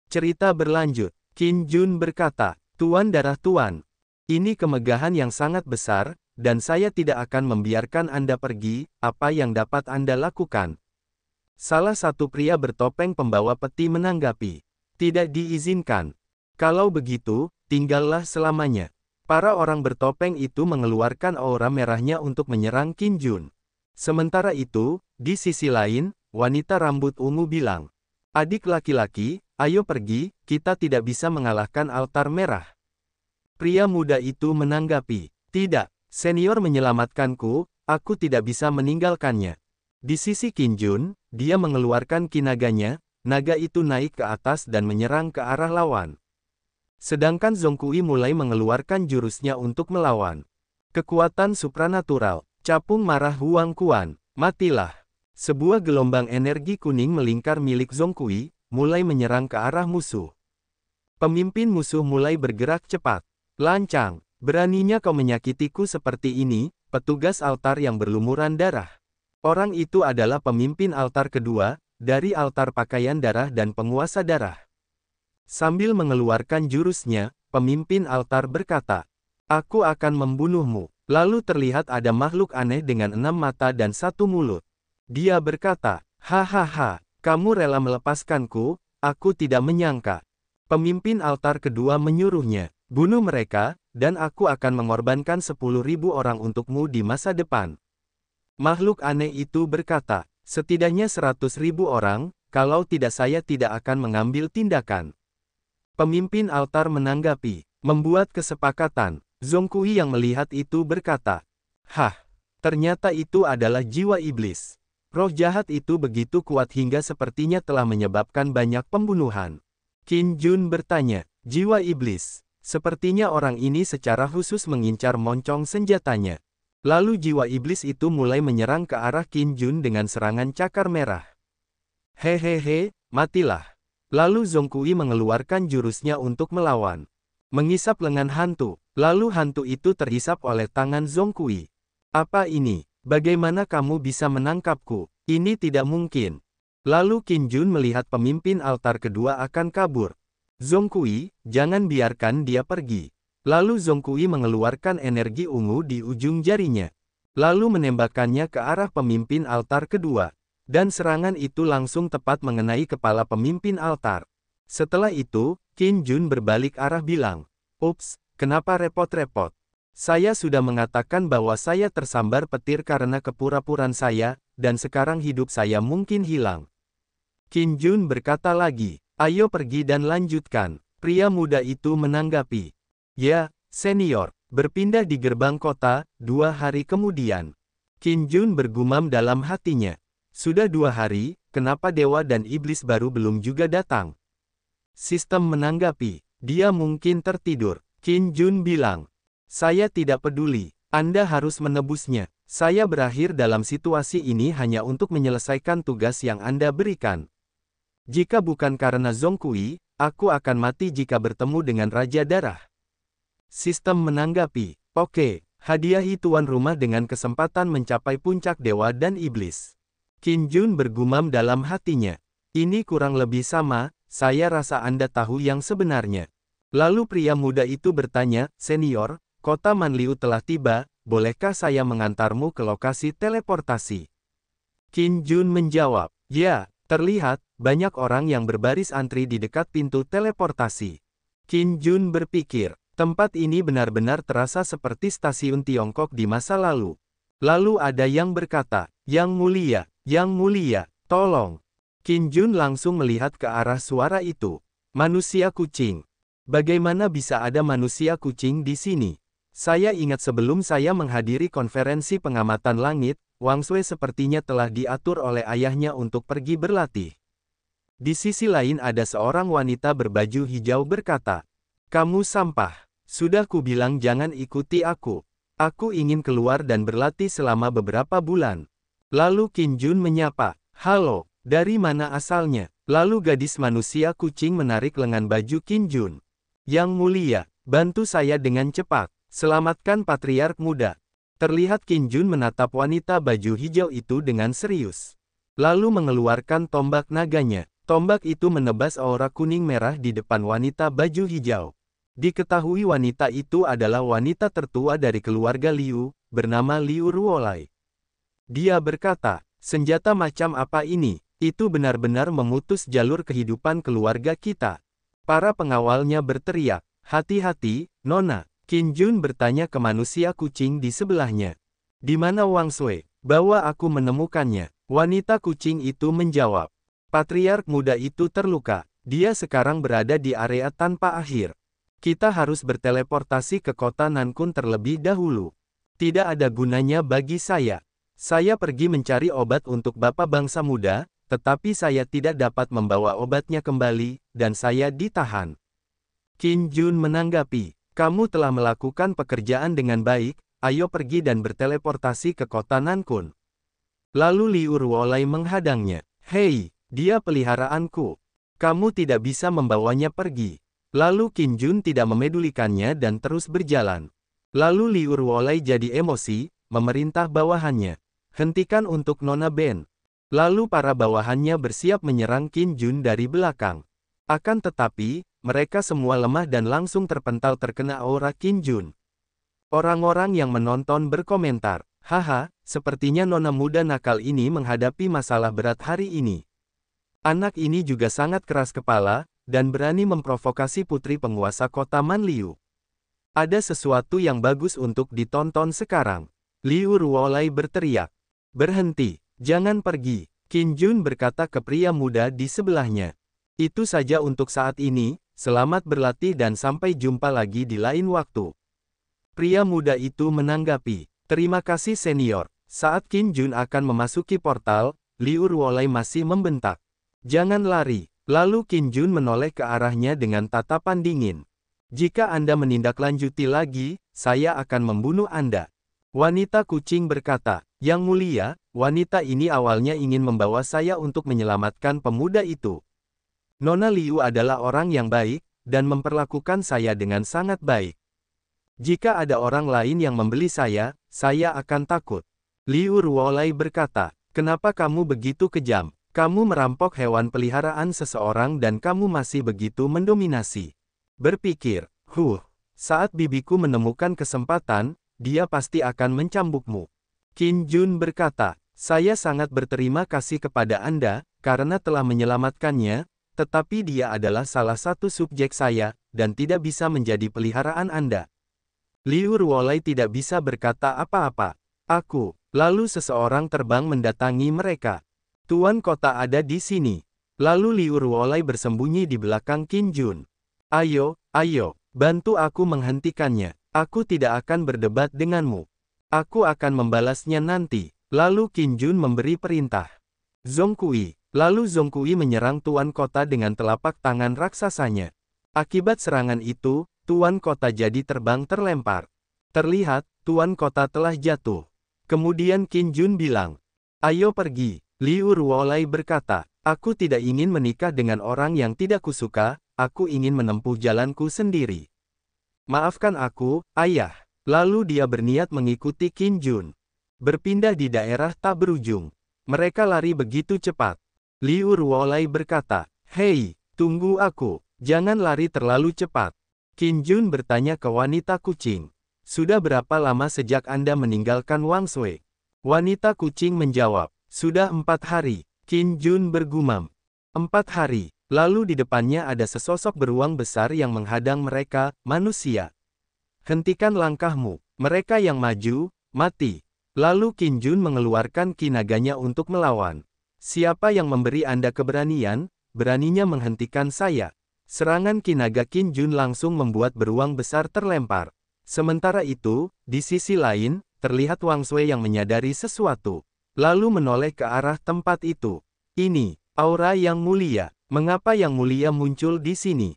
Cerita berlanjut. Qin Jun berkata, Tuan Darah Tuan, ini kemegahan yang sangat besar, dan saya tidak akan membiarkan Anda pergi. Apa yang dapat Anda lakukan? Salah satu pria bertopeng pembawa peti menanggapi. Tidak diizinkan. Kalau begitu, tinggallah selamanya. Para orang bertopeng itu mengeluarkan aura merahnya untuk menyerang Qin Jun. Sementara itu, di sisi lain, wanita rambut ungu bilang, adik laki-laki, ayo pergi, kita tidak bisa mengalahkan altar merah. Pria muda itu menanggapi, tidak, senior menyelamatkanku, aku tidak bisa meninggalkannya. Di sisi Qin Jun, dia mengeluarkan kinaganya, naga itu naik ke atas dan menyerang ke arah lawan. Sedangkan Zhongkui mulai mengeluarkan jurusnya untuk melawan. Kekuatan supranatural, capung marah Huang Quan, matilah. Sebuah gelombang energi kuning melingkar milik Zhongkui, mulai menyerang ke arah musuh. Pemimpin musuh mulai bergerak cepat. Lancang, beraninya kau menyakitiku seperti ini, petugas altar yang berlumuran darah. Orang itu adalah pemimpin altar kedua, dari altar pakaian darah dan penguasa darah. Sambil mengeluarkan jurusnya, pemimpin altar berkata, aku akan membunuhmu. Lalu terlihat ada makhluk aneh dengan 6 mata dan 1 mulut. Dia berkata, hahaha, kamu rela melepaskanku, aku tidak menyangka. Pemimpin altar kedua menyuruhnya, bunuh mereka, dan aku akan mengorbankan 10.000 orang untukmu di masa depan. Makhluk aneh itu berkata, setidaknya 100.000 orang, kalau tidak saya tidak akan mengambil tindakan. Pemimpin altar menanggapi, membuat kesepakatan. Zhongkui yang melihat itu berkata, hah, ternyata itu adalah jiwa iblis. Roh jahat itu begitu kuat hingga sepertinya telah menyebabkan banyak pembunuhan. Qin Jun bertanya, jiwa iblis, sepertinya orang ini secara khusus mengincar moncong senjatanya. Lalu jiwa iblis itu mulai menyerang ke arah Qin Jun dengan serangan cakar merah. Hehehe, matilah. Lalu Zhongkui mengeluarkan jurusnya untuk melawan. Mengisap lengan hantu, lalu hantu itu terhisap oleh tangan Zhongkui. Apa ini? Bagaimana kamu bisa menangkapku? Ini tidak mungkin. Lalu Qin Jun melihat pemimpin altar kedua akan kabur. Zhongkui, jangan biarkan dia pergi. Lalu Zhongkui mengeluarkan energi ungu di ujung jarinya. Lalu menembakkannya ke arah pemimpin altar kedua. Dan serangan itu langsung tepat mengenai kepala pemimpin altar. Setelah itu, Qin Jun berbalik arah bilang, ups, kenapa repot-repot? Saya sudah mengatakan bahwa saya tersambar petir karena kepura-puraan saya, dan sekarang hidup saya mungkin hilang. Qin Jun berkata lagi, ayo pergi dan lanjutkan. Pria muda itu menanggapi, ya, senior, berpindah di gerbang kota. 2 hari kemudian. Qin Jun bergumam dalam hatinya, sudah 2 hari, kenapa dewa dan iblis baru belum juga datang? Sistem menanggapi, dia mungkin tertidur. Qin Jun bilang, saya tidak peduli, Anda harus menebusnya. Saya berakhir dalam situasi ini hanya untuk menyelesaikan tugas yang Anda berikan. Jika bukan karena Zhongkui, aku akan mati jika bertemu dengan Raja Darah. Sistem menanggapi, oke, hadiahi tuan rumah dengan kesempatan mencapai puncak dewa dan iblis. Qin Jun bergumam dalam hatinya, ini kurang lebih sama, saya rasa Anda tahu yang sebenarnya. Lalu pria muda itu bertanya, senior, kota Manliu telah tiba, bolehkah saya mengantarmu ke lokasi teleportasi? Qin Jun menjawab, ya, terlihat, banyak orang yang berbaris antri di dekat pintu teleportasi. Qin Jun berpikir, tempat ini benar-benar terasa seperti stasiun Tiongkok di masa lalu. Lalu ada yang berkata, yang mulia, tolong. Qin Jun langsung melihat ke arah suara itu. Manusia kucing. Bagaimana bisa ada manusia kucing di sini? Saya ingat sebelum saya menghadiri konferensi pengamatan langit, Wang Sui sepertinya telah diatur oleh ayahnya untuk pergi berlatih. Di sisi lain ada seorang wanita berbaju hijau berkata, kamu sampah. Sudah kubilang jangan ikuti aku. Aku ingin keluar dan berlatih selama beberapa bulan. Lalu Qin Jun menyapa, halo, dari mana asalnya? Lalu gadis manusia kucing menarik lengan baju Qin Jun. Yang mulia, bantu saya dengan cepat. Selamatkan patriark muda. Terlihat Qin Jun menatap wanita baju hijau itu dengan serius. Lalu mengeluarkan tombak naganya. Tombak itu menebas aura kuning merah di depan wanita baju hijau. Diketahui wanita itu adalah wanita tertua dari keluarga Liu, bernama Liu Ruolai. Dia berkata, senjata macam apa ini? Itu benar-benar memutus jalur kehidupan keluarga kita. Para pengawalnya berteriak, hati-hati, Nona. Qin Jun bertanya ke manusia kucing di sebelahnya. Di mana Wang Sui? Bawa aku menemukannya. Wanita kucing itu menjawab. Patriark muda itu terluka. Dia sekarang berada di area tanpa akhir. Kita harus berteleportasi ke kota Nankun terlebih dahulu. Tidak ada gunanya bagi saya. Saya pergi mencari obat untuk Bapak Bangsa Muda, tetapi saya tidak dapat membawa obatnya kembali, dan saya ditahan. Qin Jun menanggapi, kamu telah melakukan pekerjaan dengan baik, ayo pergi dan berteleportasi ke kota Nankun. Lalu Liu Ruolai menghadangnya. Hei, dia peliharaanku. Kamu tidak bisa membawanya pergi. Lalu Qin Jun tidak memedulikannya dan terus berjalan. Lalu Liu Ruolai jadi emosi, memerintah bawahannya. Hentikan untuk Nona Ben. Lalu para bawahannya bersiap menyerang Qin Jun dari belakang. Akan tetapi, mereka semua lemah dan langsung terpental terkena aura Qin Jun. Orang-orang yang menonton berkomentar, haha, sepertinya nona muda nakal ini menghadapi masalah berat hari ini. Anak ini juga sangat keras kepala, dan berani memprovokasi putri penguasa kota Manliu. Ada sesuatu yang bagus untuk ditonton sekarang. Liu Ruolai berteriak. Berhenti, jangan pergi. Qin Jun berkata ke pria muda di sebelahnya. Itu saja untuk saat ini, selamat berlatih dan sampai jumpa lagi di lain waktu. Pria muda itu menanggapi. Terima kasih senior. Saat Qin Jun akan memasuki portal, Liu Ruolai masih membentak. Jangan lari. Lalu Qin Jun menoleh ke arahnya dengan tatapan dingin. Jika Anda menindaklanjuti lagi, saya akan membunuh Anda. Wanita kucing berkata, Yang mulia, wanita ini awalnya ingin membawa saya untuk menyelamatkan pemuda itu. Nona Liu adalah orang yang baik, dan memperlakukan saya dengan sangat baik. Jika ada orang lain yang membeli saya akan takut. Liu Ruolai berkata, kenapa kamu begitu kejam? Kamu merampok hewan peliharaan seseorang dan kamu masih begitu mendominasi. Berpikir, saat bibiku menemukan kesempatan, dia pasti akan mencambukmu. Qin Jun berkata, saya sangat berterima kasih kepada Anda, karena telah menyelamatkannya, tetapi dia adalah salah satu subjek saya, dan tidak bisa menjadi peliharaan Anda. Liu Ruolai tidak bisa berkata apa-apa. Lalu seseorang terbang mendatangi mereka. Tuan kota ada di sini. Lalu Liu Ruolai bersembunyi di belakang Qin Jun. Ayo, bantu aku menghentikannya. Aku tidak akan berdebat denganmu. Aku akan membalasnya nanti. Lalu Qin Jun memberi perintah. Zhongkui. Lalu Zhongkui menyerang tuan kota dengan telapak tangan raksasanya. Akibat serangan itu, tuan kota jadi terbang terlempar. Terlihat, tuan kota telah jatuh. Kemudian Qin Jun bilang, ayo pergi. Liu Ruolai berkata, aku tidak ingin menikah dengan orang yang tidak kusuka, aku ingin menempuh jalanku sendiri. Maafkan aku, ayah. Lalu dia berniat mengikuti Qin Jun. Berpindah di daerah tak berujung. Mereka lari begitu cepat. Liu Ruolai berkata, hei, tunggu aku, jangan lari terlalu cepat. Qin Jun bertanya ke wanita kucing. Sudah berapa lama sejak Anda meninggalkan Wang Sui? Wanita kucing menjawab, sudah 4 hari. Qin Jun bergumam. 4 hari. Lalu di depannya ada sesosok beruang besar yang menghadang mereka, manusia. Hentikan langkahmu. Mereka yang maju, mati. Lalu Qin Jun mengeluarkan kinaganya untuk melawan. Siapa yang memberi Anda keberanian, beraninya menghentikan saya. Serangan kinaga Qin Jun langsung membuat beruang besar terlempar. Sementara itu, di sisi lain, terlihat Wang Sui yang menyadari sesuatu. Lalu menoleh ke arah tempat itu. Ini, aura yang mulia. Mengapa yang mulia muncul di sini?